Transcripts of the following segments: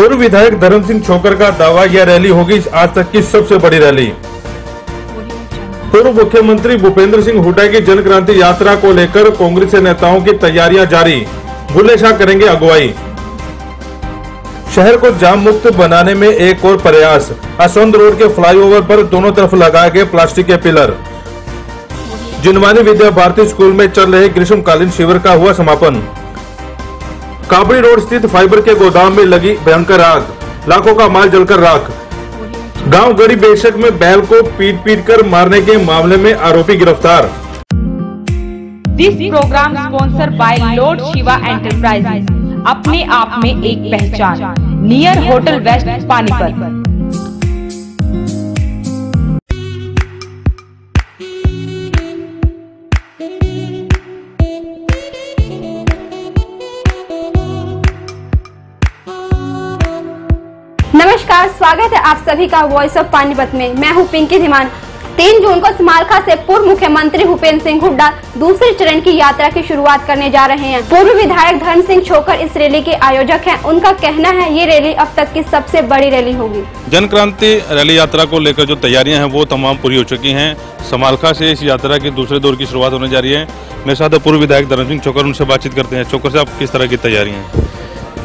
पूर्व विधायक धर्म सिंह छोकर का दावा, यह रैली होगी आज तक की सबसे बड़ी रैली। पूर्व मुख्यमंत्री भूपेंद्र सिंह हुड्डा की जन क्रांति यात्रा को लेकर कांग्रेस नेताओं की तैयारियां जारी, बुल्ले शाह करेंगे अगुवाई। शहर को जाम मुक्त बनाने में एक और प्रयास, असंध रोड के फ्लाईओवर पर दोनों तरफ लगाए गए प्लास्टिक के पिलर। जिनवानी विद्या भारती स्कूल में चल रहे ग्रीष्मकालीन शिविर का हुआ समापन। काबड़ी रोड स्थित फाइबर के गोदाम में लगी भयंकर आग, लाखों का माल जलकर राख। गांव गड़ी बेशक में बैल को पीट कर मारने के मामले में आरोपी गिरफ्तार। This programme sponsor by lord Shiva enterprises, अपने आप में एक पहचान, नियर होटल वेस्ट पानीपत। नमस्कार, स्वागत है आप सभी का वॉइस ऑफ पानीपत में। मैं हूं पिंकी धीमान। 3 जून को समालखा से पूर्व मुख्यमंत्री भूपेंद्र सिंह हुड्डा दूसरे चरण की यात्रा की शुरुआत करने जा रहे हैं। पूर्व विधायक धर्म सिंह छोकर इस रैली के आयोजक हैं। उनका कहना है ये रैली अब तक की सबसे बड़ी रैली होगी। जन क्रांति रैली यात्रा को लेकर जो तैयारियां हैं वो तमाम पूरी हो चुकी हैं। समालखा से इस यात्रा की दूसरे दौर की शुरुआत होने जा रही है। मेरे साथ पूर्व विधायक धर्म सिंह छोकर, उनसे बातचीत करते हैं। छोकर से आप किस तरह की तैयारी है?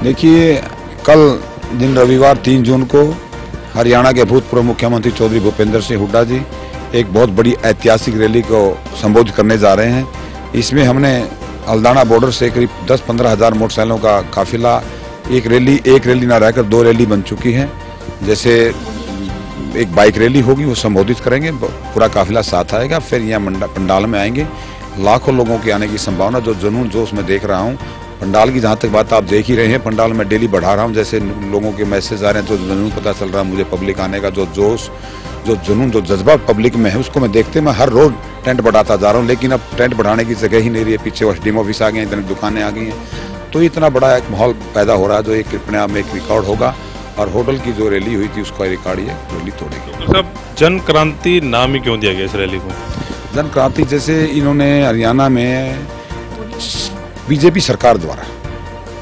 देखिए, कल दिन रविवार 3 जून को हरियाणा के भूतपूर्व मुख्यमंत्री चौधरी भूपेंद्र सिंह हुड्डा जी एक बहुत बड़ी ऐतिहासिक रैली को संबोधित करने जा रहे हैं। इसमें हमने हल्दाना बॉर्डर से करीब 10-15 हजार मोटरसाइकिलों का काफिला, एक रैली ना रहकर 2 रैली बन चुकी है। जैसे एक बाइक रैली होगी, वो संबोधित करेंगे, पूरा काफिला साथ आएगा, फिर यहाँ पंडाल में आएंगे। लाखों लोगों के आने की संभावना, जो जुनून जोश में देख रहा हूँ। पंडाल की जहाँ तक बात आप देख ही रहे हैं, पंडाल में डेली बढ़ा रहा हूँ। जैसे लोगों के मैसेज आ रहे हैं, जो जुनून पता चल रहा है मुझे पब्लिक आने का, जो जोश, जो जुनून, जो जज्बा पब्लिक में है, उसको मैं देखते मैं हर रोज टेंट बढ़ाता जा रहा हूँ। लेकिन अब टेंट बढ़ाने की जगह ही नहीं रही है। पीछे एसडीएम ऑफिस आ गए, इतनी दुकानें आ गई हैं, तो इतना बड़ा एक माहौल पैदा हो रहा है जो एक अपने आप में एक रिकॉर्ड होगा। और होटल की जो रैली हुई थी उसका रिकॉर्ड ये रैली तोड़ेगी। तो सब जन क्रांति नाम ही क्यों दिया गया इस रैली को? जन क्रांति, जैसे इन्होंने हरियाणा में बीजेपी सरकार द्वारा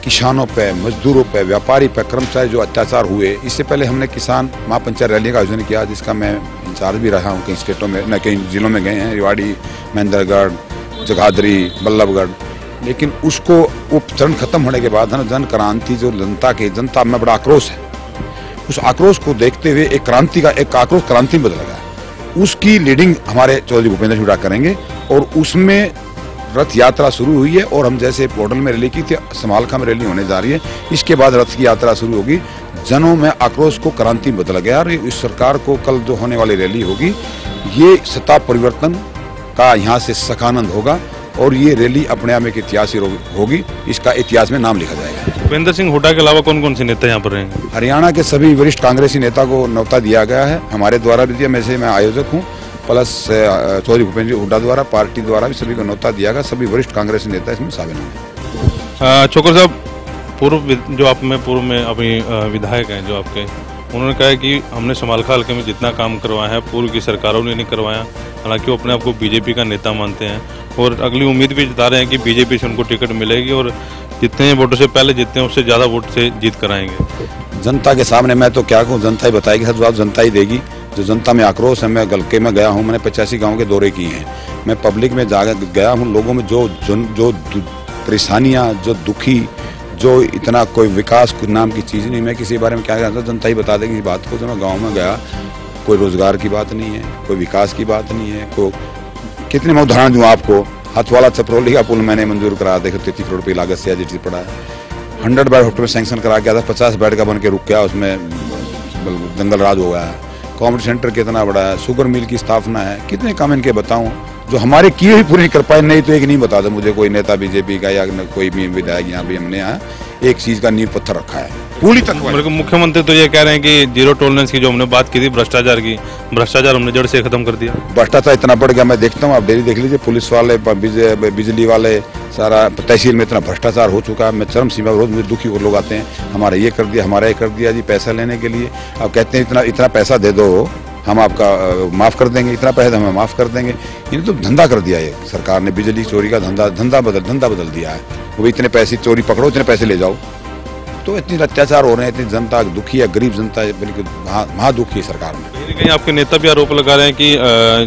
किसानों पे, मजदूरों पे, व्यापारी पे, कर्मचारी जो अत्याचार हुए, इससे पहले हमने किसान महापंचायत रैली का आयोजन किया, जिसका मैं इंचार्ज भी रहा हूँ। कई स्टेटों में, न कई जिलों में गए हैं, रेवाड़ी, महेंद्रगढ़, जगाधरी, बल्लभगढ़। लेकिन उसको वो चरण खत्म होने के बाद जन क्रांति, जो जनता में बड़ा आक्रोश है, उस आक्रोश को देखते हुए एक आक्रोश क्रांति में बदल गया। उसकी लीडिंग हमारे चौधरी भूपेंद्र सिंह हुड्डा करेंगे और उसमें रथ यात्रा शुरू हुई है। और हम जैसे होटल में रैली की थी, समालखा में रैली होने जा रही है। इसके बाद रथ की यात्रा शुरू होगी। जनों में आक्रोश को क्रांति बदल गया। और इस सरकार को कल जो होने वाली रैली होगी, ये सत्ता परिवर्तन का यहाँ से सखानंद होगा। और ये रैली अपने आप में एक इतिहास होगी, इसका इतिहास में नाम लिखा जाएगा। भूपेंद्र सिंह हुड्डा के अलावा कौन कौन से नेता यहाँ पर रहेंगे? हरियाणा के सभी वरिष्ठ कांग्रेसी नेता को न्योता दिया गया है, हमारे द्वारा भी दिया। मैं आयोजक हूँ, प्लस चौधरी भूपेंद्र हुड्डा द्वारा, पार्टी द्वारा भी सभी को न्योता दिया गया। सभी वरिष्ठ कांग्रेसी नेता इसमें शामिल होंगे। छोकर साहब, पूर्व में अभी विधायक हैं जो आपके, उन्होंने कहा है कि हमने समालखा हल्के में जितना काम करवाया है पूर्व की सरकारों ने नहीं करवाया। हालांकि वो अपने आप को बीजेपी का नेता मानते हैं और अगली उम्मीद भी जता रहे हैं कि बीजेपी से उनको टिकट मिलेगी और जितने वोटों से पहले जीतते हैं उससे ज़्यादा वोट से जीत कराएंगे। जनता के सामने मैं तो क्या कहूँ, जनता ही बताएगी, सब जवाब जनता ही देगी। जो जनता में आक्रोश है, मैं गलके में गया हूँ, मैंने 85 गाँव के दौरे किए हैं। मैं पब्लिक में गया हूँ, लोगों में जो परेशानियाँ, जो दुखी, जो इतना कोई विकास कुछ नाम की चीज़ नहीं। मैं किसी बारे में क्या कहता, जनता ही बता देगी इस बात को। जो मैं गाँव में गया, कोई रोजगार की बात नहीं है, कोई विकास की बात नहीं है। कितने मैं उदाहरण दूँ आपको। हथवाला चपरोली का पुल मैंने मंजूर करा, देखो 33 करोड़ रुपये लागत से आज पड़ा है। 100 बेड होटल में सैंक्शन करा गया था, 50 बेड का बन के रुक गया, उसमें जंगल राज हो गया है। कॉमेडी सेंटर कितना बड़ा है, शुगर मिल की स्थापना है। कितने काम इनके बताऊं जो हमारे किए ही पूरे नहीं कर पाए। नहीं तो एक नहीं बता दो मुझे कोई नेता बीजेपी का या कोई भी विधायक। यहाँ भी हमने यहाँ एक चीज का नींव पत्थर रखा है पूरी तक। मुख्यमंत्री तो ये कह रहे हैं कि जीरो टॉलरेंस की जो हमने बात की थी भ्रष्टाचार की, भ्रष्टाचार हमने जड़ से खत्म कर दिया। भ्रष्टाचार इतना बढ़ गया, मैं देखता हूँ, आप डेली देख लीजिए, पुलिस वाले, बिजली वाले, सारा तहसील में इतना भ्रष्टाचार हो चुका है। मैं चरम सीमा, रोज मुझे दुखी लोग आते हैं, हमारा ये कर दिया, हमारा ये कर दिया जी, पैसा लेने के लिए। अब कहते हैं इतना पैसा दे दो, हम आपका माफ कर देंगे, इतना पैसा हमें माफ कर देंगे। इन्हें तो धंधा कर दिया है सरकार ने, बिजली चोरी का धंधा बदल दिया है। वो भी इतने पैसे चोरी पकड़ो, इतने पैसे ले जाओ। तो इतनी अत्याचार हो रहे हैं, इतनी जनता दुखी है, गरीब जनता बिल्कुल महादुखी है सरकार में। कहीं न कहीं आपके नेता भी आरोप लगा रहे हैं कि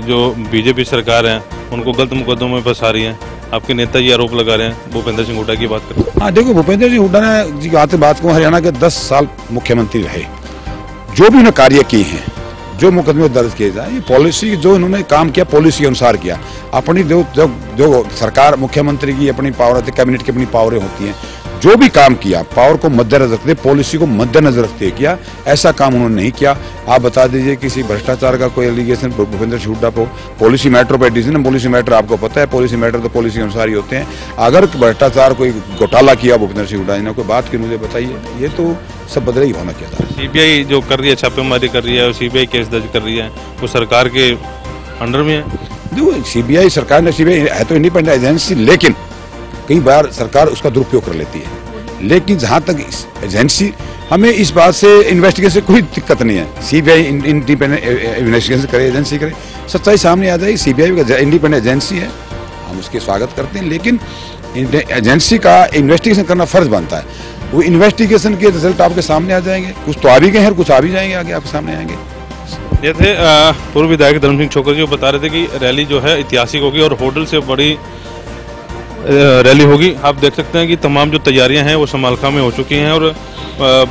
जो बीजेपी सरकार है उनको गलत मुकदमों में फंसा रही है। आपके नेता ये आरोप लगा रहे हैं, भूपेंद्र सिंह हुड्डा की बात करें। हाँ देखो, भूपेंद्र सिंह हुड्डा ने जी बात को हरियाणा के 10 साल मुख्यमंत्री रहे, जो भी उन्होंने कार्य किए हैं, जो मुकदमे दर्ज किए जाए, ये पॉलिसी जो इन्होंने काम किया पॉलिसी के अनुसार किया। अपनी जो सरकार मुख्यमंत्री की अपनी पावर होती है, कैबिनेट की अपनी पावरें होती हैं, जो भी काम किया पावर को मद्देनजर रखते, पॉलिसी को मद्देनजर रखते किया, ऐसा काम उन्होंने नहीं किया। आप बता दीजिए किसी भ्रष्टाचार का कोई एलिगेशन भूपेंद्र सिंह हुड्डा को, पॉलिसी मैटर पर डिसीजन, पॉलिसी मैटर आपको पता है, पॉलिसी मैटर तो पॉलिसी के अनुसार ही होते हैं। अगर भ्रष्टाचार कोई घोटाला किया भूपेंद्र सिंह हुड्डा ने, कोई बात की मुझे बताइए, ये तो सब बदले ही होना चाहिए था। सीबीआई जो कर रही है, छापेमारी कर रही है और सीबीआई केस दर्ज कर रही है, वो सरकार के अंडर में है। देखो सीबीआई सरकार ने, सीबीआई है तो इंडिपेंडेंट एजेंसी, लेकिन कई बार सरकार उसका दुरुपयोग कर लेती है। लेकिन जहां तक एजेंसी, हमें इस बात से इन्वेस्टिगेशन से कोई दिक्कत नहीं है। सीबीआई इंडिपेंडेंट इन्वेस्टिगेशन करे, एजेंसी करे, सच्चाई सामने आ जाएगी। सीबीआई का इंडिपेंडेंट एजेंसी है, हम उसके स्वागत करते हैं, लेकिन एजेंसी का इन्वेस्टिगेशन करना फर्ज बनता है। वो इन्वेस्टिगेशन के रिजल्ट आपके सामने आ जाएंगे, कुछ तो आ भी गए हैं, कुछ आ भी जाएंगे, आगे आपके सामने आएंगे। ये थे पूर्व विधायक धर्म सिंह छोकर जी, बता रहे थे कि रैली जो है ऐतिहासिक होगी और होटल से बड़ी रैली होगी। आप देख सकते हैं कि तमाम जो तैयारियां हैं वो समालखा में हो चुकी हैं और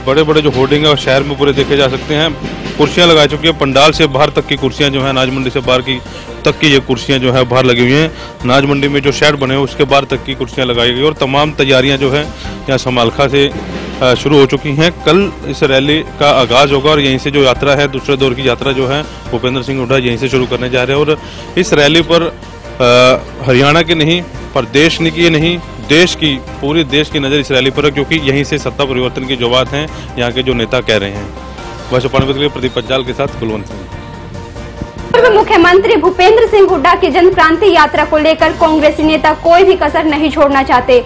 बड़े बड़े जो होर्डिंग है और शहर में पूरे देखे जा सकते हैं। कुर्सियां लगा चुकी है, पंडाल से बाहर तक की कुर्सियां जो है, अनाज मंडी से बाहर की तक की ये कुर्सियां जो है बाहर लगी हुई हैं। अनाज मंडी में जो शेड बने हैं उसके बाहर तक की कुर्सियां लगाई गई और तमाम तैयारियां जो है यहाँ समालखा से शुरू हो चुकी हैं। कल इस रैली का आगाज होगा और यहीं से जो यात्रा है, दूसरे दौर की यात्रा जो है भूपेंद्र सिंह हुड्डा यहीं से शुरू करने जा रहे हैं। और इस रैली पर हरियाणा की नहीं, प्रदेश की नहीं, देश की, पूरे देश की नज़र इस रैली पर है, क्योंकि यहीं से सत्ता परिवर्तन की जो बात है यहाँ के जो नेता कह रहे हैं। वैसे पानीपत के लिए प्रदीप पंचाल के साथ कुलवंत सिंह। पूर्व मुख्यमंत्री भूपेंद्र सिंह हुड्डा की जन क्रांति यात्रा को लेकर कांग्रेसी नेता कोई भी कसर नहीं छोड़ना चाहते।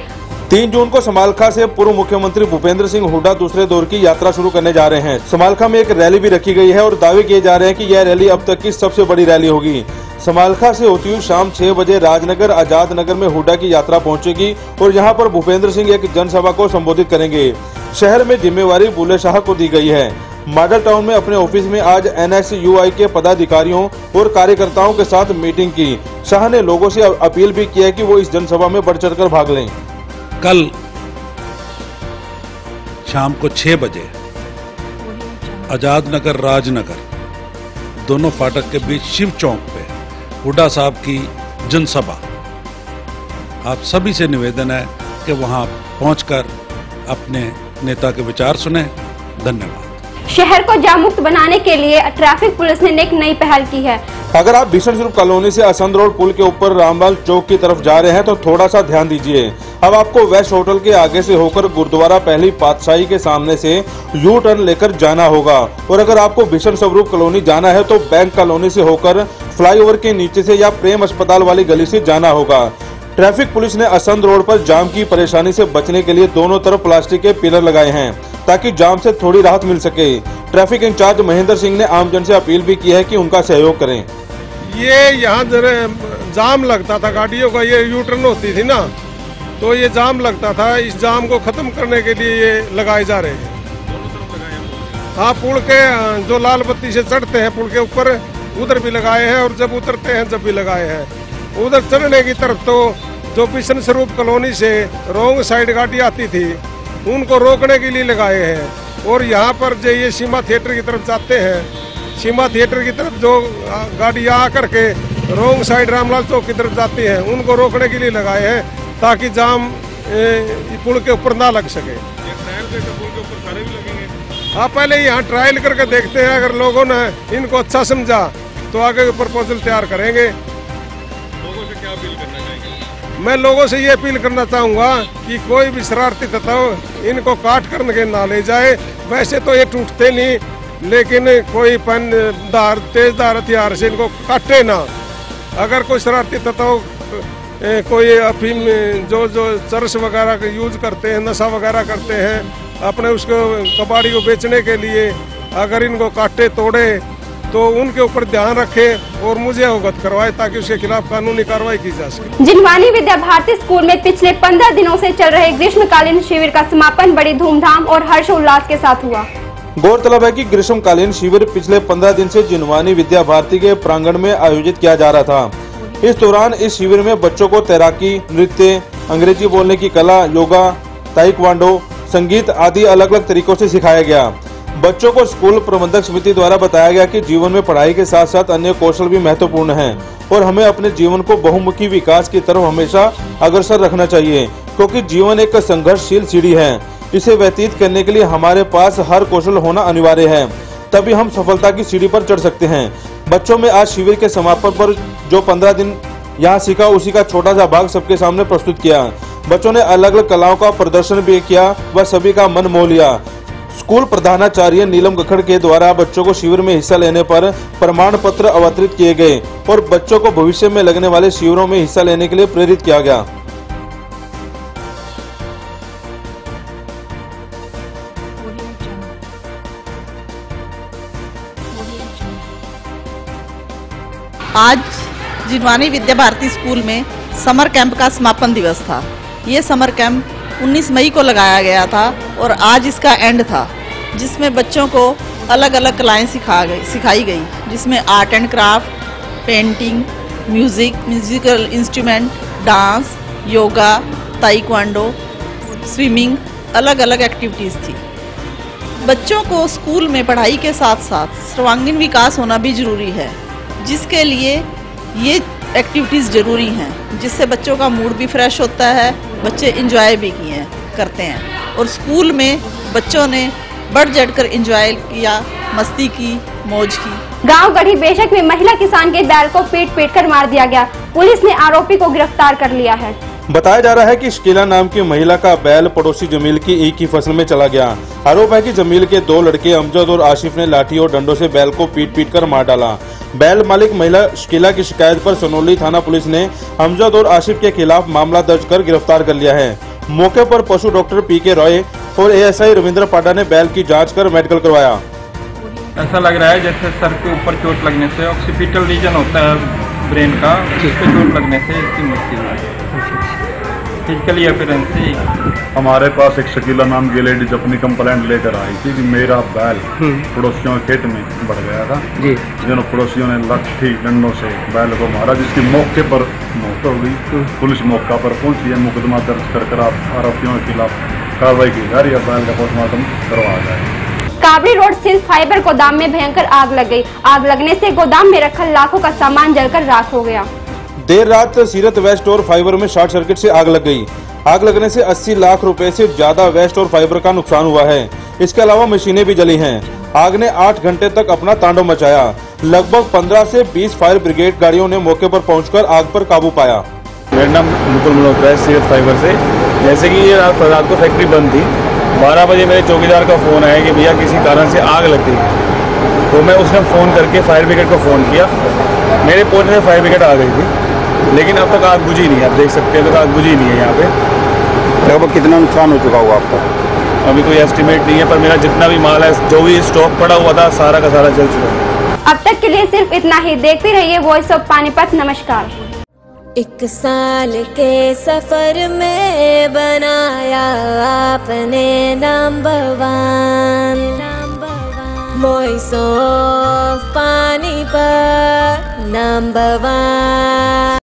3 जून को समालखा से पूर्व मुख्यमंत्री भूपेंद्र सिंह हुड्डा दूसरे दौर की यात्रा शुरू करने जा रहे हैं। समालखा में एक रैली भी रखी गई है और दावे किए जा रहे हैं कि यह रैली अब तक की सबसे बड़ी रैली होगी। समालखा से होती हुई शाम 6 बजे राजनगर आजाद नगर में हुड्डा की यात्रा पहुंचेगी और यहां पर भूपेंद्र सिंह एक जनसभा को संबोधित करेंगे। शहर में जिम्मेवारी बुल्ले शाह को दी गई है। मॉडल टाउन में अपने ऑफिस में आज NSUI के पदाधिकारियों और कार्यकर्ताओं के साथ मीटिंग की। शाह ने लोगों से अपील भी की है कि वो इस जनसभा में बढ़ चढ़कर भाग लें। कल शाम को 6 बजे आजाद नगर राजनगर दोनों फाटक के बीच शिव चौक पे हुड्डा साहब की जनसभा, आप सभी से निवेदन है कि वहां पहुंचकर अपने नेता के विचार सुने। धन्यवाद। शहर को जाम मुक्त बनाने के लिए ट्रैफिक पुलिस ने एक नई पहल की है। अगर आप भीषण स्वरूप कॉलोनी से असंध रोड पुल के ऊपर रामलाल चौक की तरफ जा रहे हैं तो थोड़ा सा ध्यान दीजिए। अब आपको वेस्ट होटल के आगे से होकर गुरुद्वारा पहली पातशाही के सामने से यू टर्न लेकर जाना होगा और अगर आपको भीषण स्वरूप कॉलोनी जाना है तो बैंक कॉलोनी से होकर फ्लाईओवर के नीचे से या प्रेम अस्पताल वाली गली से जाना होगा। ट्रैफिक पुलिस ने असंध रोड पर जाम की परेशानी से बचने के लिए दोनों तरफ प्लास्टिक के पिलर लगाए हैं ताकि जाम से थोड़ी राहत मिल सके। ट्रैफिक इंचार्ज महेंद्र सिंह ने आमजन से अपील भी की है कि उनका सहयोग करें। ये यहाँ जाम लगता था गाड़ियों का, ये यू टर्न होती थी ना, तो ये जाम लगता था। इस जाम को खत्म करने के लिए ये लगाए जा रहे हैं। हाँ, पुल के जो लाल बत्ती से चढ़ते हैं पुल के ऊपर उधर भी लगाए हैं और जब उतरते हैं जब भी लगाए हैं। उधर चढ़ने की तरफ तो जो बिशन स्वरूप कॉलोनी से रोंग साइड गाड़ी आती थी उनको रोकने के लिए लगाए हैं। और यहाँ पर जो ये सीमा थिएटर की तरफ जाते हैं, सीमा थिएटर की तरफ जो गाड़ी आ करके रोंग साइड रामलाल चौक की तरफ जाती हैं उनको रोकने के लिए लगाए हैं ताकि जाम पुल के ऊपर ना लग सके। हाँ, पहले यहाँ ट्रायल करके देखते हैं, अगर लोगों ने इनको अच्छा समझा तो आगे प्रपोजल तैयार करेंगे। लोगों से क्या अपील करना चाहेंगे? मैं लोगों से ये अपील करना चाहूँगा कि कोई भी शरारती तत्व इनको काट कर के ना ले जाए। वैसे तो ये टूटते नहीं, लेकिन कोई तेजधार हथियार से इनको काटे ना। अगर कोई शरारती तत्व कोई अफीम जो चरस वगैरह का यूज करते हैं, नशा वगैरह करते हैं अपने उसको कबाड़ी को बेचने के लिए, अगर इनको काटे तोड़े तो उनके ऊपर ध्यान रखे और मुझे अवगत करवाए ताकि उसके खिलाफ कानूनी कार्रवाई की जा सके। जिनवानी विद्या भारती स्कूल में पिछले 15 दिनों से चल रहे ग्रीष्मकालीन शिविर का समापन बड़ी धूमधाम और हर्षोल्लास के साथ हुआ। गौरतलब है कि ग्रीष्मकालीन शिविर पिछले 15 दिन से जिनवानी विद्या भारती के प्रांगण में आयोजित किया जा रहा था। इस दौरान इस शिविर में बच्चों को तैराकी, नृत्य, अंग्रेजी बोलने की कला, योगा, ताइक्वांडो, संगीत आदि अलग अलग तरीकों से सिखाया गया। बच्चों को स्कूल प्रबंधक समिति द्वारा बताया गया कि जीवन में पढ़ाई के साथ साथ अन्य कौशल भी महत्वपूर्ण हैं और हमें अपने जीवन को बहुमुखी विकास की तरफ हमेशा अग्रसर रखना चाहिए, क्योंकि जीवन एक संघर्षशील सीढ़ी है। इसे व्यतीत करने के लिए हमारे पास हर कौशल होना अनिवार्य है, तभी हम सफलता की सीढ़ी पर चढ़ सकते हैं। बच्चों में आज शिविर के समापन पर जो 15 दिन यहाँ सीखा उसी का छोटा सा भाग सबके सामने प्रस्तुत किया। बच्चों ने अलग अलग कलाओं का प्रदर्शन भी किया व सभी का मन मोह लिया। स्कूल प्रधानाचार्य नीलम गखड़ के द्वारा बच्चों को शिविर में हिस्सा लेने पर प्रमाण पत्र अवतरित किए गए और बच्चों को भविष्य में लगने वाले शिविरों में हिस्सा लेने के लिए प्रेरित किया गया। आज जिनवानी विद्या भारती स्कूल में समर कैंप का समापन दिवस था। ये समर कैंप 19 मई को लगाया गया था और आज इसका एंड था, जिसमें बच्चों को अलग अलग कलाएं सिखाई गई, जिसमें art and craft, painting, musical instrument, dance, yoga, taekwondo, swimming, अलग अलग एक्टिविटीज़ थी। बच्चों को स्कूल में पढ़ाई के साथ साथ सर्वांगीण विकास होना भी जरूरी है, जिसके लिए ये एक्टिविटीज़ ज़रूरी हैं, जिससे बच्चों का मूड भी फ्रेश होता है, बच्चे इंजॉय भी करते हैं और स्कूल में बच्चों ने बढ़ चढ़कर इंजॉय किया, मस्ती की, मौज की। गांव गढ़ी बेशक में महिला किसान के बैल को पीट कर मार दिया गया। पुलिस ने आरोपी को गिरफ्तार कर लिया है। बताया जा रहा है कि शकीला नाम की महिला का बैल पड़ोसी जमील की ईख की फसल में चला गया। आरोप है कि जमील के 2 लड़के अमजद और आशिफ ने लाठी और डंडों से बैल को पीट कर मार डाला। बैल मालिक महिला शकीला की शिकायत पर सनोली थाना पुलिस ने अमजद और आशिफ के खिलाफ मामला दर्ज कर गिरफ्तार कर लिया है। मौके पर पशु डॉक्टर पीके रॉय और एएसआई रविंद्र पाडा ने बैल की जांच कर मेडिकल करवाया। ऐसा लग रहा है जैसे सर के ऊपर चोट लगने से, ऑक्सीपिटल रीजन होता है ब्रेन का, उस पर चोट लगने से इसकी मृत्यु हुई। फिजिकली अपीयरेंस से हमारे पास एक शकीला नाम की लेडीज अपनी कंप्लेंट लेकर आई थी कि मेरा बैल पड़ोसियों के खेत में बढ़ गया था जी। जिन्होंने पड़ोसियों ने लाठी डंडों से बैल को मारा, जिसकी मौके पर मौत हो गई। पुलिस मौका पर पहुंची है, मुकदमा दर्ज कर आरोपियों के खिलाफ कार्रवाई की जा रही है। बैल का पोस्टमार्टम करवाया जाए। काबरी रोड स्थित फाइबर गोदाम में भयंकर आग लग गई। आग लगने से गोदाम में रखा लाखों का सामान जलकर राख हो गया। देर रात सीरत वेस्ट और फाइबर में शॉर्ट सर्किट से आग लग गई। आग लगने से 80 लाख रुपए से ज्यादा वेस्ट और फाइबर का नुकसान हुआ है। इसके अलावा मशीनें भी जली हैं। आग ने 8 घंटे तक अपना तांडव मचाया। लगभग 15 से 20 फायर ब्रिगेड गाड़ियों ने मौके पर पहुंचकर आग पर काबू पाया। मेरा नाम मुकुल मल्होत्रा है, सीरत फाइबर से। जैसे कि ये रात को फैक्ट्री बंद थी, 12 बजे मेरे चौकीदार का फ़ोन आया कि भैया किसी कारण से आग लग गई। तो मैं उसने फ़ोन करके फायर ब्रिगेड को फ़ोन किया। मेरे पहुंचने में फायर ब्रिगेड आ गई थी, लेकिन अब तक आग बुझी नहीं है। आप देख सकते हैं, तो आग बुझी नहीं है यहाँ पे। लगभग कितना नुकसान हो चुका होगा आपका? अभी कोई एस्टिमेट नहीं है, पर मेरा जितना भी माल है, जो भी स्टॉक पड़ा हुआ था, सारा का सारा जल चुका है। अब तक के लिए सिर्फ इतना ही। देखते रहिए वॉइस ऑफ पानीपत। नमस्कार। 1 साल के सफर में बनाया आपने number 1 voice of Panipat number 1।